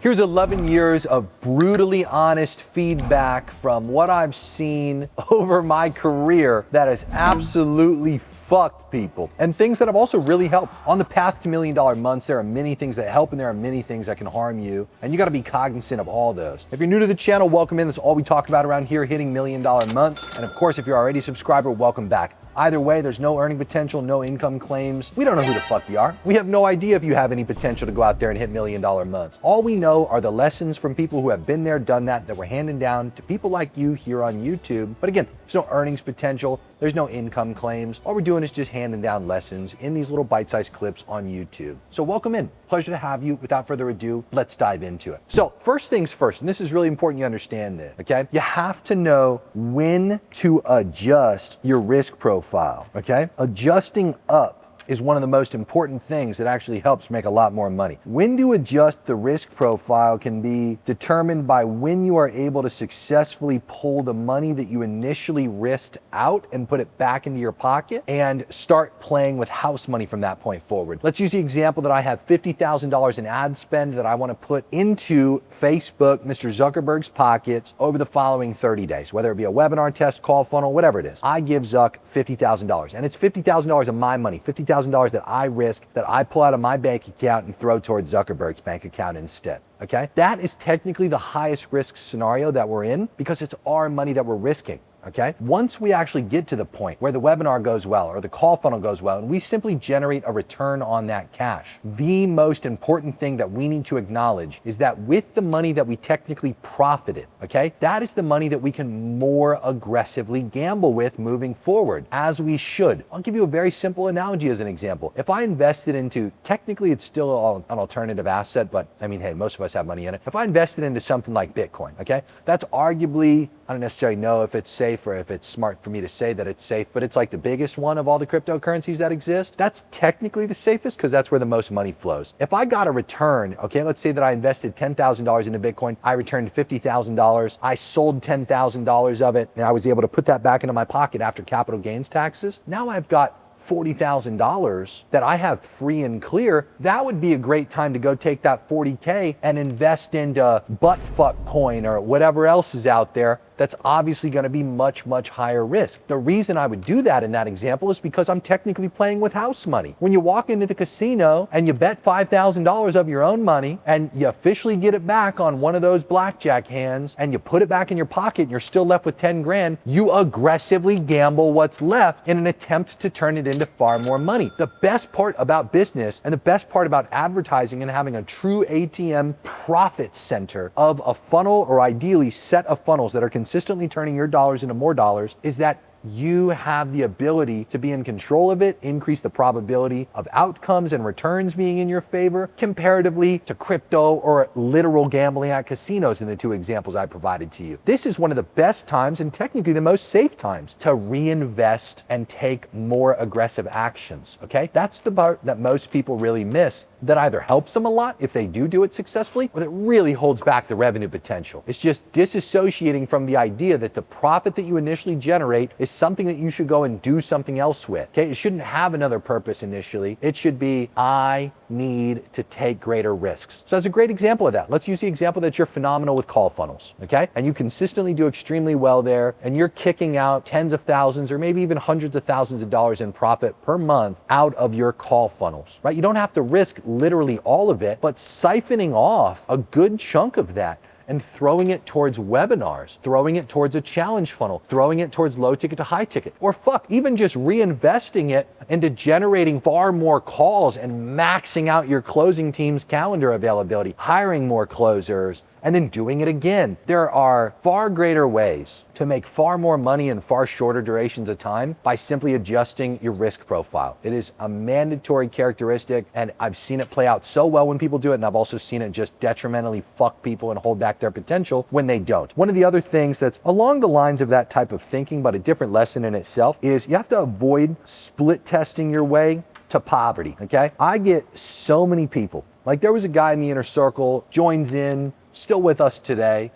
Here's 11 years of brutally honest feedback from what I've seen over my career that has absolutely fucked people, and things that have also really helped. On the path to $1 million months, there are many things that help and there are many things that can harm you, and you gotta be cognizant of all those. If you're new to the channel, welcome in. That's all we talk about around here, hitting $1 million months. And of course, if you're already a subscriber, welcome back. Either way, there's no earning potential, no income claims. We don't know who the fuck you are. We have no idea if you have any potential to go out there and hit $1 million months. All we know are the lessons from people who have been there, done that we're handing down to people like you here on YouTube. But again, there's no earnings potential. There's no income claims. All we're doing is just handing down lessons in these little bite-sized clips on YouTube. So welcome in. Pleasure to have you. Without further ado, let's dive into it. So first things first, and this is really important you understand this, okay? You have to know when to adjust your risk profile, okay? Adjusting up is one of the most important things that actually helps make a lot more money. When to adjust the risk profile can be determined by when you are able to successfully pull the money that you initially risked out and put it back into your pocket and start playing with house money from that point forward. Let's use the example that I have $50,000 in ad spend that I want to put into Facebook, Mr. Zuckerberg's pockets over the following 30 days, whether it be a webinar, test, call funnel, whatever it is. I give Zuck $50,000, and it's $50,000 of my money, $50,000 that I risk, that I pull out of my bank account and throw towards Zuckerberg's bank account instead. Okay? That is technically the highest risk scenario that we're in because it's our money that we're risking. Okay? Once we actually get to the point where the webinar goes well or the call funnel goes well and we simply generate a return on that cash, the most important thing that we need to acknowledge is that with the money that we technically profited, okay, that is the money that we can more aggressively gamble with moving forward, as we should. I'll give you a very simple analogy as an example. If I invested into, technically it's still an alternative asset, but I mean, hey, most of us have money in it. If I invested into something like Bitcoin, okay, that's arguably, I don't necessarily know if it's safe or if it's smart for me to say that it's safe, but it's like the biggest one of all the cryptocurrencies that exist. That's technically the safest because that's where the most money flows. If I got a return, okay, let's say that I invested $10,000 into Bitcoin, I returned $50,000, I sold $10,000 of it, and I was able to put that back into my pocket after capital gains taxes. Now I've got $40,000 that I have free and clear. That would be a great time to go take that 40K and invest into buttfuck coin or whatever else is out there that's obviously going to be much, much higher risk. The reason I would do that in that example is because I'm technically playing with house money. When you walk into the casino and you bet $5,000 of your own money and you officially get it back on one of those blackjack hands and you put it back in your pocket and you're still left with 10 grand, you aggressively gamble what's left in an attempt to turn it into far more money. The best part about business and the best part about advertising and having a true ATM profit center of a funnel, or ideally set of funnels that are consistently turning your dollars into more dollars, is that you have the ability to be in control of it, increase the probability of outcomes and returns being in your favor comparatively to crypto or literal gambling at casinos in the two examples I provided to you. This is one of the best times and technically the most safe times to reinvest and take more aggressive actions, okay? That's the part that most people really miss, that either helps them a lot if they do it successfully, or that really holds back the revenue potential. It's just disassociating from the idea that the profit that you initially generate is something that you should go and do something else with. Okay, it shouldn't have another purpose initially. It should be, I need to take greater risks. So that's a great example of that. Let's use the example that you're phenomenal with call funnels, okay? And you consistently do extremely well there, and you're kicking out tens of thousands or maybe even hundreds of thousands of dollars in profit per month out of your call funnels, right? You don't have to risk literally all of it, but siphoning off a good chunk of that and throwing it towards webinars, throwing it towards a challenge funnel, throwing it towards low ticket to high ticket, or even just reinvesting it into generating far more calls and maxing out your closing team's calendar availability, hiring more closers, and then doing it again. There are far greater ways to make far more money in far shorter durations of time by simply adjusting your risk profile. It is a mandatory characteristic, and I've seen it play out so well when people do it, and I've also seen it just detrimentally fuck people and hold back their potential when they don't. One of the other things that's along the lines of that type of thinking, but a different lesson in itself, is you have to avoid split testing your way to poverty, okay? I get so many people. Like, there was a guy in the inner circle, joins in, still with us today.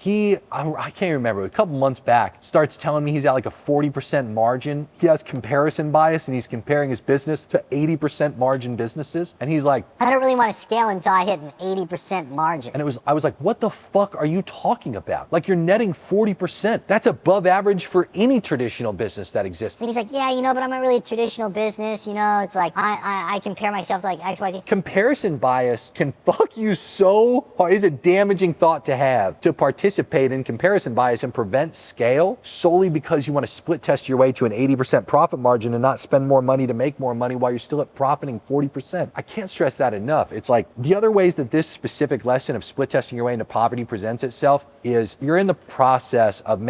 I can't remember, a couple months back, starts telling me he's at like a 40% margin. He has comparison bias and he's comparing his business to 80% margin businesses. And he's like, I don't really want to scale until I hit an 80% margin. And I was like, what the fuck are you talking about? Like, you're netting 40%. That's above average for any traditional business that exists. And he's like, yeah, but I'm not really a traditional business. It's like I compare myself to like XYZ. Comparison bias can fuck you so hard. It's a damaging thought to have, to participate in comparison bias and prevent scale solely because you want to split test your way to an 80% profit margin and not spend more money to make more money while you're still at profiting 40%. I can't stress that enough. It's like the other ways that this specific lesson of split testing your way into poverty presents itself is you're in the process of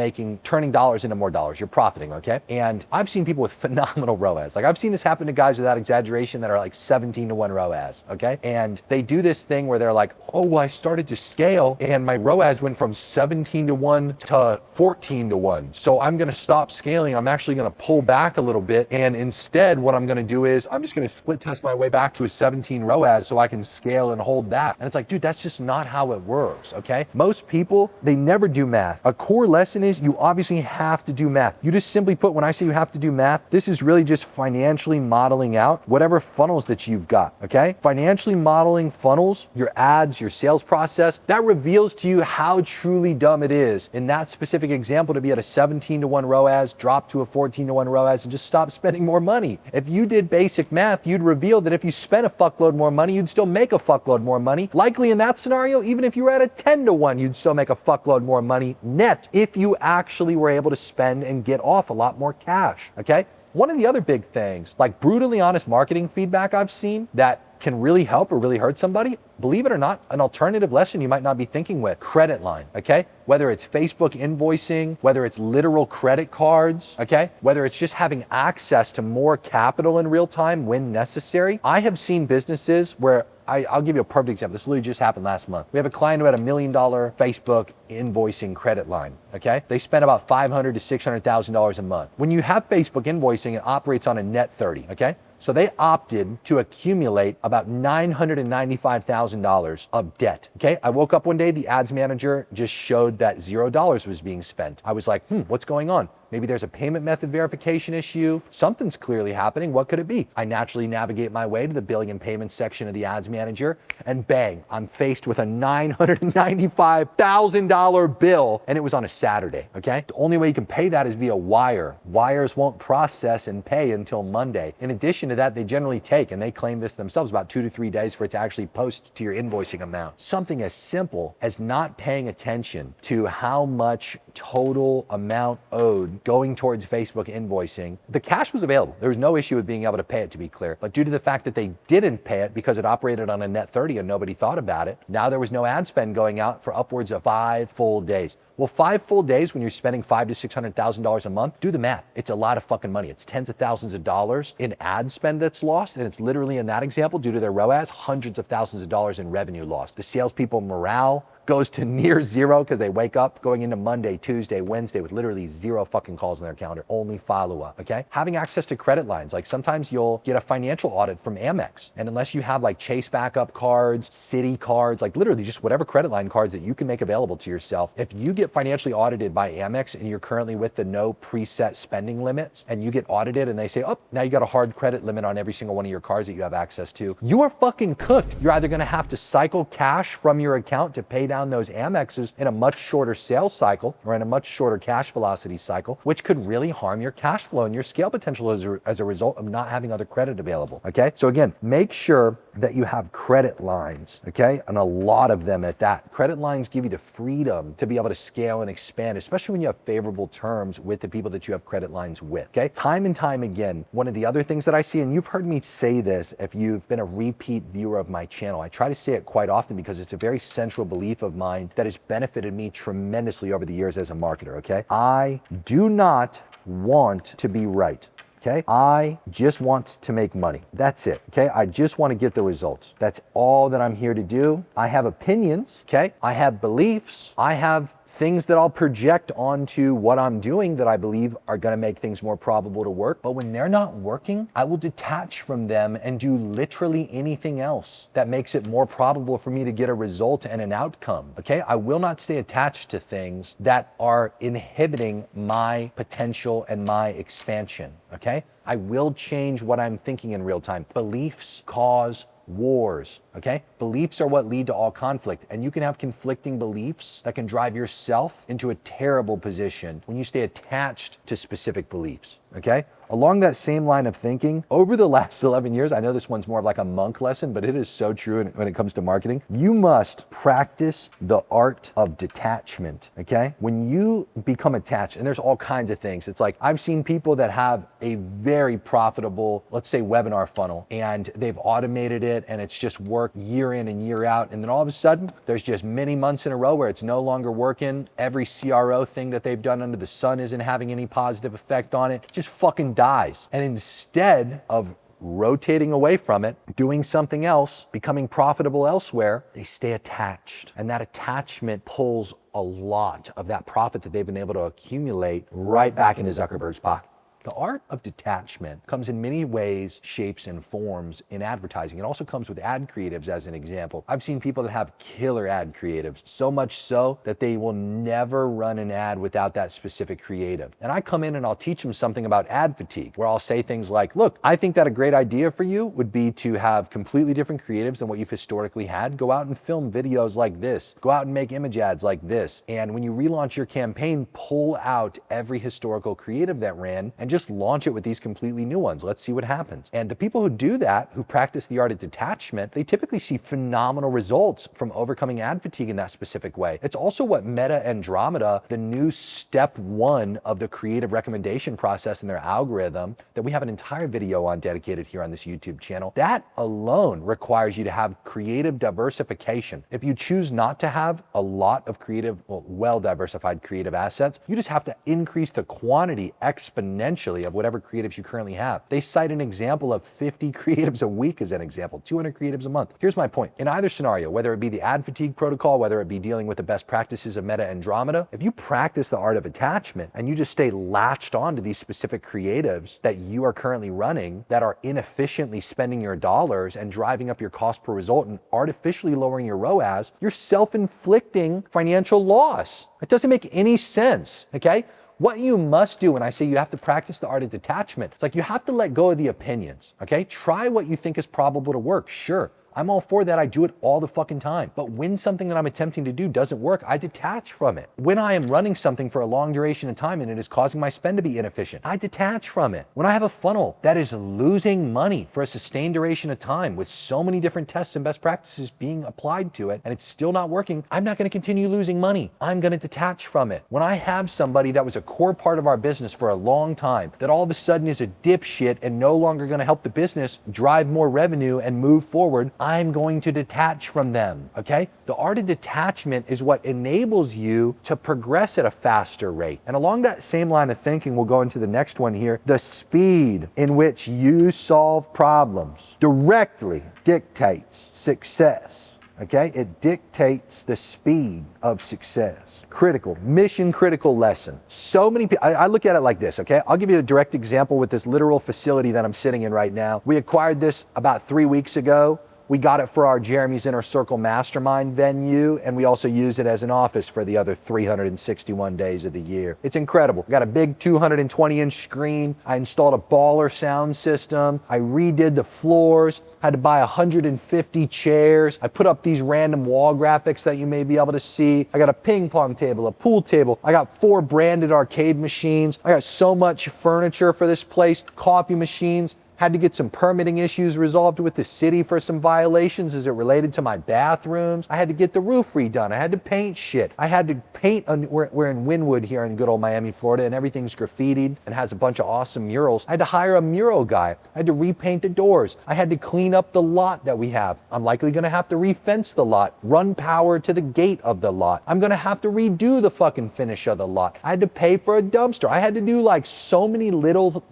turning dollars into more dollars. You're profiting, okay? And I've seen people with phenomenal ROAS. Like, I've seen this happen to guys without exaggeration that are like 17 to 1 ROAS, okay? And they do this thing where they're like, oh, well, I started to scale and my ROAS went from 17 to 1 to 14 to 1. So I'm gonna stop scaling. I'm actually gonna pull back a little bit. And instead, what I'm gonna do is I'm just gonna split test my way back to a 17 ROAS so I can scale and hold that. And it's like, dude, that's just not how it works, okay? Most people, they never do math. A core lesson is you obviously have to do math. You just simply put, when I say you have to do math, this is really just financially modeling out whatever funnels that you've got, okay? Financially modeling funnels, your ads, your sales process, that reveals to you how truly dumb it is in that specific example to be at a 17 to 1 ROAS, drop to a 14 to 1 ROAS, and just stop spending more money. If you did basic math, you'd reveal that if you spent a fuckload more money, you'd still make a fuckload more money. Likely in that scenario, even if you were at a 10 to 1, you'd still make a fuckload more money net if you actually were able to spend and get off a lot more cash, okay? One of the other big things, like brutally honest marketing feedback I've seen that can really help or really hurt somebody, believe it or not, an alternative lesson you might not be thinking with, credit line, okay? Whether it's Facebook invoicing, whether it's literal credit cards, okay? Whether it's just having access to more capital in real time when necessary. I have seen businesses where I'll give you a perfect example. This literally just happened last month. We have a client who had $1 million Facebook invoicing credit line, okay? They spent about $500,000 to $600,000 a month. When you have Facebook invoicing, it operates on a net 30, okay? So they opted to accumulate about $995,000 of debt, okay? I woke up one day, the ads manager just showed that $0 was being spent. I was like, what's going on? Maybe there's a payment method verification issue. Something's clearly happening. What could it be? I naturally navigate my way to the billing and payments section of the ads manager, and bang, I'm faced with a $995,000 bill, and it was on a Saturday, okay? The only way you can pay that is via wire. Wires won't process and pay until Monday. In addition to that, they generally take, and they claim this themselves, about 2 to 3 days for it to actually post to your invoicing amount. Something as simple as not paying attention to how much total amount owed going towards Facebook invoicing. The cash was available. There was no issue with being able to pay it, to be clear. But due to the fact that they didn't pay it because it operated on a net 30 and nobody thought about it, now there was no ad spend going out for upwards of 5 full days. Well, 5 full days when you're spending $500,000 to $600,000 a month, do the math. It's a lot of fucking money. It's tens of thousands of dollars in ad spend that's lost. And it's literally, in that example, due to their ROAS, hundreds of thousands of dollars in revenue lost. The salespeople morale goes to near zero because they wake up going into Monday, Tuesday, Wednesday with literally 0 fucking calls on their calendar, only follow-up, okay? Having access to credit lines, like sometimes you'll get a financial audit from Amex, and unless you have like Chase backup cards, Citi cards, like literally just whatever credit line cards that you can make available to yourself, if you get financially audited by Amex and you're currently with the no preset spending limits, and you get audited and they say, oh, now you got a hard credit limit on every single one of your cards that you have access to, you are fucking cooked. You're either gonna have to cycle cash from your account to pay down those Amexes in a much shorter sales cycle or in a much shorter cash velocity cycle, which could really harm your cash flow and your scale potential as a result of not having other credit available, okay? So again, make sure that you have credit lines, okay? And a lot of them at that. Credit lines give you the freedom to be able to scale and expand, especially when you have favorable terms with the people that you have credit lines with, okay? Time and time again, one of the other things that I see, and you've heard me say this if you've been a repeat viewer of my channel, I try to say it quite often because it's a very central belief of mine that has benefited me tremendously over the years as a marketer, okay? I do not want to be right. Okay, I just want to make money. That's it. Okay, I just want to get the results. That's all that I'm here to do. I have opinions. Okay, I have beliefs. I have things that I'll project onto what I'm doing that I believe are gonna make things more probable to work. But when they're not working, I will detach from them and do literally anything else that makes it more probable for me to get a result and an outcome, okay? I will not stay attached to things that are inhibiting my potential and my expansion, okay? I will change what I'm thinking in real time. Beliefs cause wars, okay? Beliefs are what lead to all conflict, and you can have conflicting beliefs that can drive yourself into a terrible position when you stay attached to specific beliefs, okay? Along that same line of thinking, over the last 11 years, I know this one's more of like a monk lesson, but it is so true when it comes to marketing. You must practice the art of detachment, okay? When you become attached, and there's all kinds of things. It's like, I've seen people that have a very profitable, let's say, webinar funnel, and they've automated it, and it's just worked year in and year out. And then all of a sudden, there's just many months in a row where it's no longer working. Every CRO thing that they've done under the sun isn't having any positive effect on it. Just fucking dies. And instead of rotating away from it, doing something else, becoming profitable elsewhere, they stay attached. And that attachment pulls a lot of that profit that they've been able to accumulate right back into Zuckerberg's pocket. The art of detachment comes in many ways, shapes, and forms in advertising. It also comes with ad creatives, as an example. I've seen people that have killer ad creatives, so much so that they will never run an ad without that specific creative. And I come in and I'll teach them something about ad fatigue, where I'll say things like, look, I think that a great idea for you would be to have completely different creatives than what you've historically had. Go out and film videos like this. Go out and make image ads like this. And when you relaunch your campaign, pull out every historical creative that ran and just launch it with these completely new ones. Let's see what happens. And the people who do that, who practice the art of detachment, they typically see phenomenal results from overcoming ad fatigue in that specific way. It's also what Meta Andromeda, the new step one of the creative recommendation process in their algorithm that we have an entire video on dedicated here on this YouTube channel. That alone requires you to have creative diversification. If you choose not to have a lot of creative, well-diversified creative assets, you just have to increase the quantity exponentially of whatever creatives you currently have. They cite an example of 50 creatives a week as an example, 200 creatives a month. Here's my point. In either scenario, whether it be the ad fatigue protocol, whether it be dealing with the best practices of Meta Andromeda, if you practice the art of attachment and you just stay latched on to these specific creatives that you are currently running that are inefficiently spending your dollars and driving up your cost per result and artificially lowering your ROAS, you're self-inflicting financial loss. It doesn't make any sense, okay? What you must do when I say you have to practice the art of detachment, it's like you have to let go of the opinions, okay? Try what you think is probable to work, sure. I'm all for that. I do it all the fucking time. But when something that I'm attempting to do doesn't work, I detach from it. When I am running something for a long duration of time and it is causing my spend to be inefficient, I detach from it. When I have a funnel that is losing money for a sustained duration of time with so many different tests and best practices being applied to it and it's still not working, I'm not going to continue losing money. I'm going to detach from it. When I have somebody that was a core part of our business for a long time that all of a sudden is a dipshit and no longer going to help the business drive more revenue and move forward, I'm going to detach from them, okay? The art of detachment is what enables you to progress at a faster rate. And along that same line of thinking, we'll go into the next one here. The speed in which you solve problems directly dictates success. Okay, it dictates the speed of success. Critical, mission critical lesson. So many people, I look at it like this, okay? I'll give you a direct example with this literal facility that I'm sitting in right now. We acquired this about 3 weeks ago. We got it for our Jeremy's Inner Circle Mastermind venue, and we also use it as an office for the other 361 days of the year. It's incredible. We got a big 220-inch screen. I installed a baller sound system. I redid the floors. Had to buy 150 chairs. I put up these random wall graphics that you may be able to see. I got a ping pong table, a pool table. I got 4 branded arcade machines. I got so much furniture for this place, coffee machines. Had to get some permitting issues resolved with the city for some violations as it related to my bathrooms. I had to get the roof redone. I had to paint shit. I had to paint, we're in Wynwood here in good old Miami, Florida, and everything's graffitied and has a bunch of awesome murals. I had to hire a mural guy. I had to repaint the doors. I had to clean up the lot that we have. I'm likely gonna have to re-fence the lot, run power to the gate of the lot. I'm gonna have to redo the fucking finish of the lot. I had to pay for a dumpster. I had to do like so many little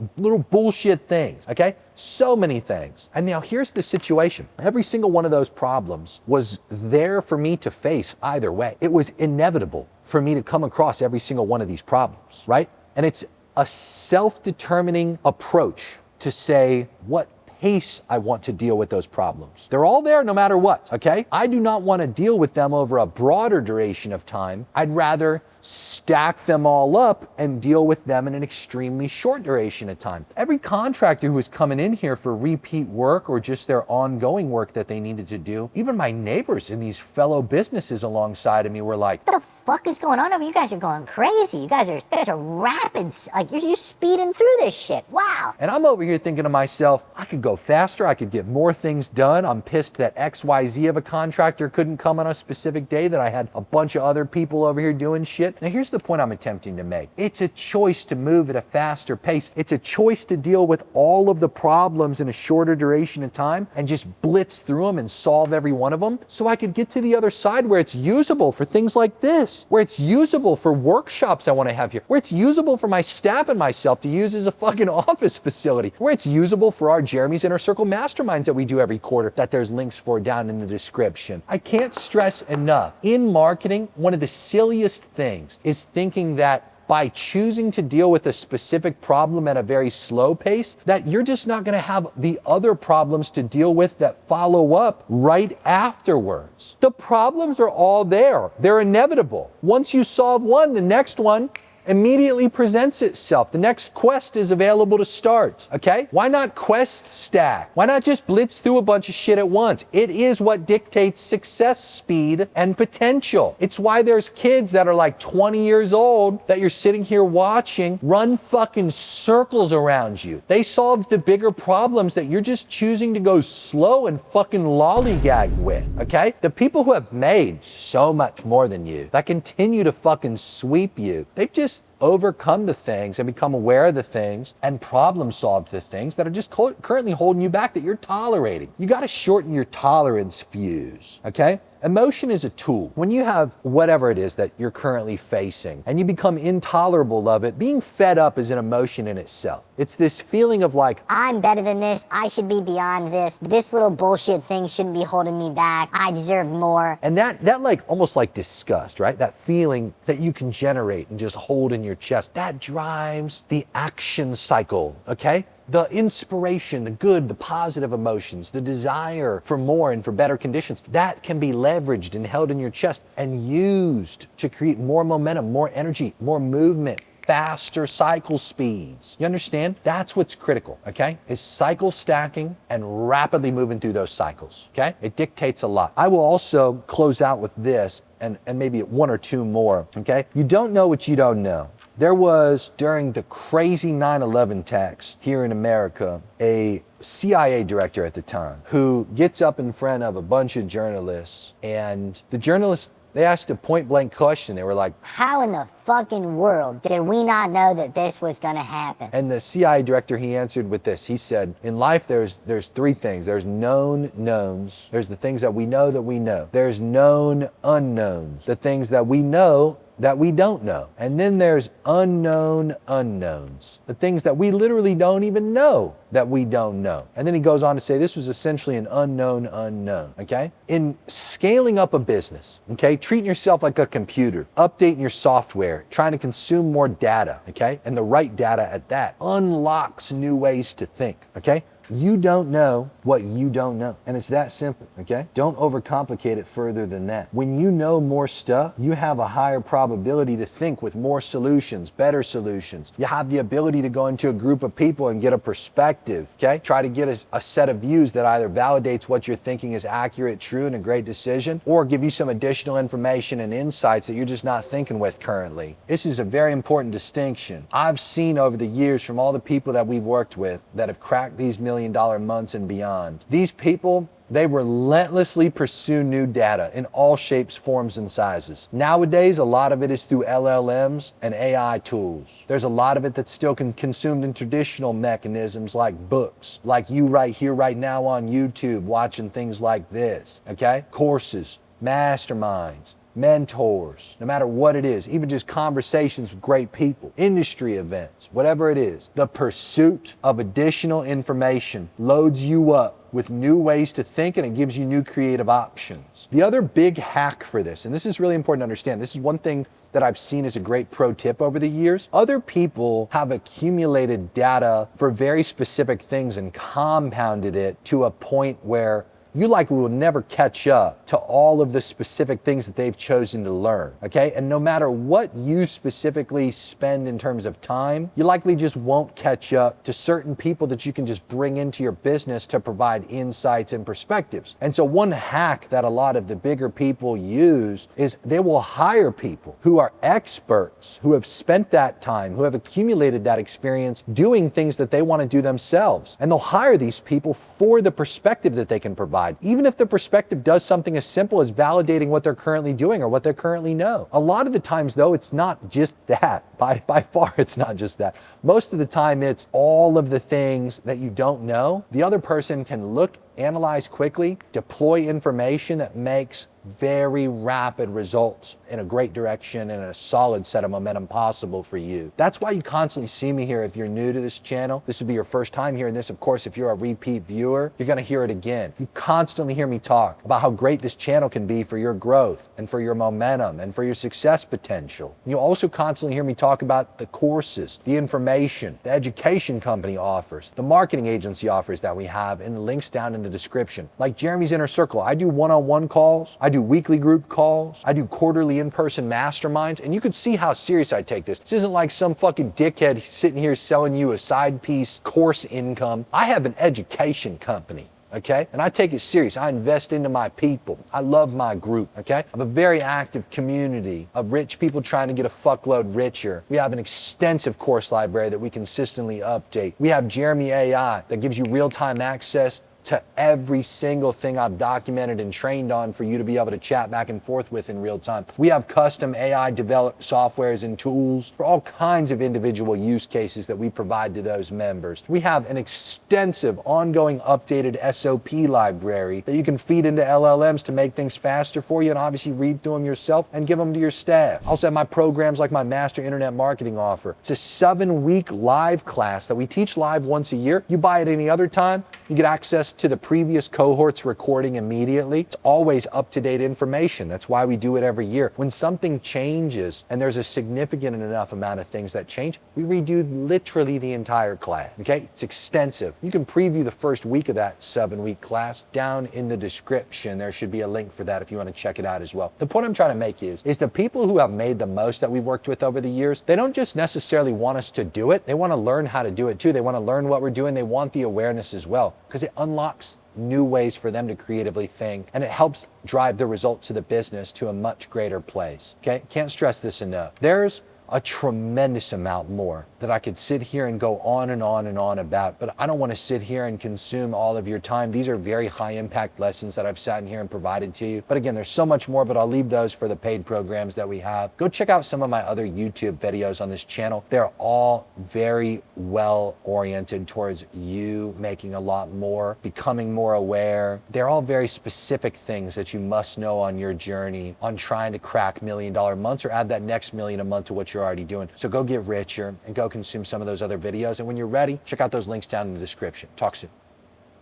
bullshit things, okay? So many things. And now here's the situation. Every single one of those problems was there for me to face either way. It was inevitable for me to come across every single one of these problems, right? And it's a self-determining approach to say what pace I want to deal with those problems. They're all there no matter what, okay? I do not want to deal with them over a broader duration of time. I'd rather stack them all up and deal with them in an extremely short duration of time. Every contractor who was coming in here for repeat work or just their ongoing work that they needed to do, even my neighbors in these fellow businesses alongside of me were like, What the fuck is going on over? You guys are going crazy. You guys are rapid. Like you're speeding through this shit. Wow. And I'm over here thinking to myself, I could go faster. I could get more things done. I'm pissed that XYZ of a contractor couldn't come on a specific day, that I had a bunch of other people over here doing shit. Now here's the point I'm attempting to make. It's a choice to move at a faster pace. It's a choice to deal with all of the problems in a shorter duration of time and just blitz through them and solve every one of them, so I could get to the other side where it's usable for things like this, where it's usable for workshops I want to have here, where it's usable for my staff and myself to use as a fucking office facility, where it's usable for our Jeremy's Inner Circle masterminds that we do every quarter that there's links for down in the description. I can't stress enough, in marketing, one of the silliest things is thinking that by choosing to deal with a specific problem at a very slow pace, that you're just not going to have the other problems to deal with that follow up right afterwards. The problems are all there. They're inevitable. Once you solve one, the next one immediately presents itself. The next quest is available to start, okay? Why not quest stack? Why not just blitz through a bunch of shit at once? It is what dictates success, speed, and potential. It's why there's kids that are like 20 years old that you're sitting here watching run fucking circles around you. They solved the bigger problems that you're just choosing to go slow and fucking lollygag with, okay? The people who have made so much more than you, that continue to fucking sweep you, they've just overcome the things and become aware of the things and problem solve the things that are just currently holding you back, that you're tolerating. You got to shorten your tolerance fuse, okay? Emotion is a tool. When you have whatever it is that you're currently facing and you become intolerable of it, being fed up is an emotion in itself. It's this feeling of like, I'm better than this. I should be beyond this. This little bullshit thing shouldn't be holding me back. I deserve more. and that like almost like disgust, right? That feeling that you can generate and just hold in your chest, that drives the action cycle, okay? The inspiration, the good, the positive emotions, the desire for more and for better conditions, that can be leveraged and held in your chest and used to create more momentum, more energy, more movement, faster cycle speeds. You understand? That's what's critical, okay? Is cycle stacking and rapidly moving through those cycles, okay? It dictates a lot. I will also close out with this and maybe one or two more, okay? You don't know what you don't know. There was, during the crazy 9/11 attacks here in America, a CIA director at the time who gets up in front of a bunch of journalists, and the journalists, they asked a point blank question. They were like, How in the fucking world did we not know that this was gonna happen? and the CIA director, he answered with this. He said, in life, there's three things. There's known knowns. There's the things that we know that we know. There's known unknowns. The things that we know that we don't know. And then there's unknown unknowns. The things that we literally don't even know that we don't know. And then he goes on to say this was essentially an unknown unknown, okay? In scaling up a business, okay, treating yourself like a computer, updating your software, trying to consume more data, okay? And the right data at that unlocks new ways to think, okay? You don't know what you don't know. And it's that simple, okay? Don't overcomplicate it further than that. When you know more stuff, you have a higher probability to think with more solutions, better solutions. You have the ability to go into a group of people and get a perspective, okay? Try to get a set of views that either validates what you're thinking is accurate, true, and a great decision, or give you some additional information and insights that you're just not thinking with currently. This is a very important distinction. I've seen over the years from all the people that we've worked with that have cracked these $1 million months and beyond. These people, they relentlessly pursue new data in all shapes, forms, and sizes. Nowadays, a lot of it is through LLMs and AI tools. There's a lot of it that's still consumed in traditional mechanisms like books, like you right here, right now on YouTube, watching things like this, okay? Courses, masterminds, mentors, no matter what it is, even just conversations with great people, industry events, whatever it is. The pursuit of additional information loads you up with new ways to think, and it gives you new creative options. The other big hack for this, and this is really important to understand, this is one thing that I've seen as a great pro tip over the years. Other people have accumulated data for very specific things and compounded it to a point where you likely will never catch up to all of the specific things that they've chosen to learn, okay? And no matter what you specifically spend in terms of time, you likely just won't catch up to certain people that you can just bring into your business to provide insights and perspectives. And so one hack that a lot of the bigger people use is they will hire people who are experts, who have spent that time, who have accumulated that experience doing things that they want to do themselves. And they'll hire these people for the perspective that they can provide, even if the perspective does something as simple as validating what they're currently doing or what they currently know. A lot of the times, though, it's not just that. By far, it's not just that. Most of the time, it's all of the things that you don't know. The other person can look, analyze quickly, deploy information that makes very rapid results in a great direction and a solid set of momentum possible for you. That's why you constantly see me here. If you're new to this channel, this would be your first time hearing this. Of course, if you're a repeat viewer, you're gonna hear it again. You constantly hear me talk about how great this channel can be for your growth and for your momentum and for your success potential. You also constantly hear me talk about the courses, the information, the education company offers, the marketing agency offers that we have, and the links down in the description. Like Jeremy's Inner Circle, I do one-on-one calls, I do weekly group calls, I do quarterly in-person masterminds, and you could see how serious I take this. This isn't like some fucking dickhead sitting here selling you a side piece course income. I have an education company, okay? And I take it serious. I invest into my people. I love my group, okay? I have a very active community of rich people trying to get a fuckload richer. We have an extensive course library that we consistently update. We have Jeremy AI that gives you real-time access to every single thing I've documented and trained on for you to be able to chat back and forth with in real time. We have custom AI developed softwares and tools for all kinds of individual use cases that we provide to those members. We have an extensive ongoing updated SOP library that you can feed into LLMs to make things faster for you, and obviously read through them yourself and give them to your staff. I also have my programs like my Master Internet Marketing offer. It's a 7-week live class that we teach live once a year. You buy it any other time, you get access to the previous cohorts recording immediately. It's always up-to-date information. That's why we do it every year. When something changes and there's a significant enough amount of things that change, we redo literally the entire class, okay? It's extensive. You can preview the first week of that 7-week class down in the description. There should be a link for that if you want to check it out as well. The point I'm trying to make is the people who have made the most that we've worked with over the years, they don't just necessarily want us to do it. They want to learn how to do it too. They want to learn what we're doing. They want the awareness as well, because it unlocks new ways for them to creatively think, and it helps drive the results of the business to a much greater place, okay? Can't stress this enough. There's a tremendous amount more that I could sit here and go on and on and on about, but I don't want to sit here and consume all of your time. These are very high impact lessons that I've sat in here and provided to you. But again, there's so much more, but I'll leave those for the paid programs that we have. Go check out some of my other YouTube videos on this channel. They're all very well oriented towards you making a lot more, becoming more aware. They're all very specific things that you must know on your journey on trying to crack $1 million months or add that next million a month to what you're already doing. So go get richer and go consume some of those other videos. And when you're ready, check out those links down in the description. Talk soon.